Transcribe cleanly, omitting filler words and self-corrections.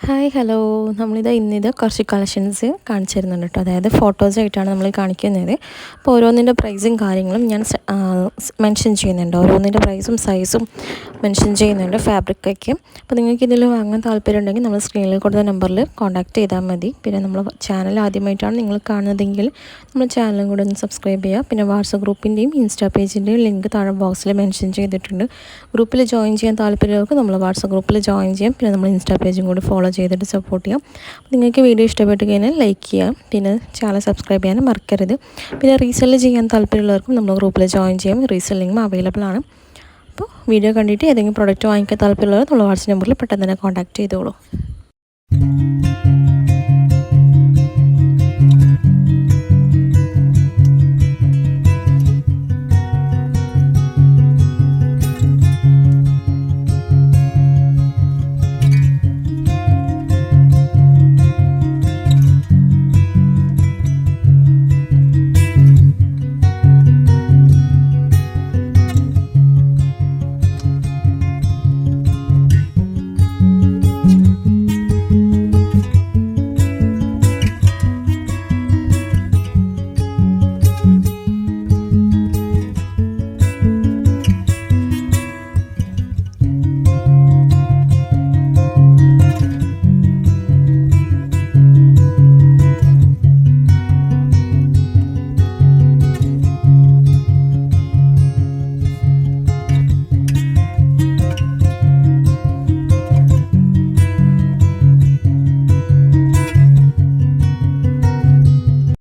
Hi hello ഇന്നിത് കുറച്ച് collections കാണിച്ചു തരുന്നുണ്ട് കേട്ടോ. അതായത് ഫോട്ടോസായിട്ടാണ് നമ്മൾ കാണിക്കുന്നത്. അപ്പോൾ ഓരോന്നിൻ്റെ പ്രൈസും കാര്യങ്ങളും ഞാൻ മെൻഷൻ ചെയ്യുന്നുണ്ട്. ഓരോന്നിൻ്റെ പ്രൈസും സൈസും മെൻഷൻ ചെയ്യുന്നുണ്ട്, ഫാബ്രിക്കൊക്കെ. അപ്പോൾ നിങ്ങൾക്ക് ഇതിൽ വാങ്ങാൻ താല്പര്യം ഉണ്ടെങ്കിൽ നമ്മൾ സ്ക്രീനിൽ കൊടുത്ത നമ്പറിൽ കോൺടാക്റ്റ് ചെയ്താൽ മതി. പിന്നെ നമ്മൾ ചാനൽ ആദ്യമായിട്ടാണ് നിങ്ങൾ കാണുന്നതെങ്കിൽ നമ്മൾ ചാനലും കൂടെ ഒന്ന് സബ്സ്ക്രൈബ് ചെയ്യുക. പിന്നെ വാട്സപ്പ് ഗ്രൂപ്പിൻ്റെയും ഇൻസ്റ്റാ പേജിൻ്റെയും ലിങ്ക് താഴെ ബോക്സിൽ മെൻഷൻ ചെയ്തിട്ടുണ്ട്. ഗ്രൂപ്പിൽ ജോയിൻ ചെയ്യാൻ താല്പര്യമുള്ളവർക്ക് നമ്മൾ വാട്സപ്പ് ഗ്രൂപ്പിൽ ജോയിൻ ചെയ്യാം. പിന്നെ നമ്മൾ ഇൻസ്റ്റാ പേജും കൂടി ഫോളോ ചെയ്തിട്ട് സപ്പോർട്ട് ചെയ്യാം. നിങ്ങൾക്ക് വീഡിയോ ഇഷ്ടപ്പെട്ട് കഴിഞ്ഞാൽ ലൈക്ക് ചെയ്യാം. പിന്നെ ചാനൽ സബ്സ്ക്രൈബ് ചെയ്യാനും മറക്കരുത്. പിന്നെ റീസെല്ല് ചെയ്യാൻ താല്പര്യമുള്ളവർക്കും നമ്മൾ ഗ്രൂപ്പിൽ ജോയിൻ ചെയ്യാം. റീസെല്ലിങ്ങും അവൈലബിൾ ആണ്. അപ്പോൾ വീഡിയോ കണ്ടിട്ട് ഏതെങ്കിലും പ്രോഡക്റ്റ് വാങ്ങിക്കാൻ താല്പര്യമുള്ളവർ നമ്മൾ വാട്സപ്പ് നമ്പറിൽ പെട്ടെന്ന് തന്നെ കോൺടാക്റ്റ് ചെയ്തോളൂ.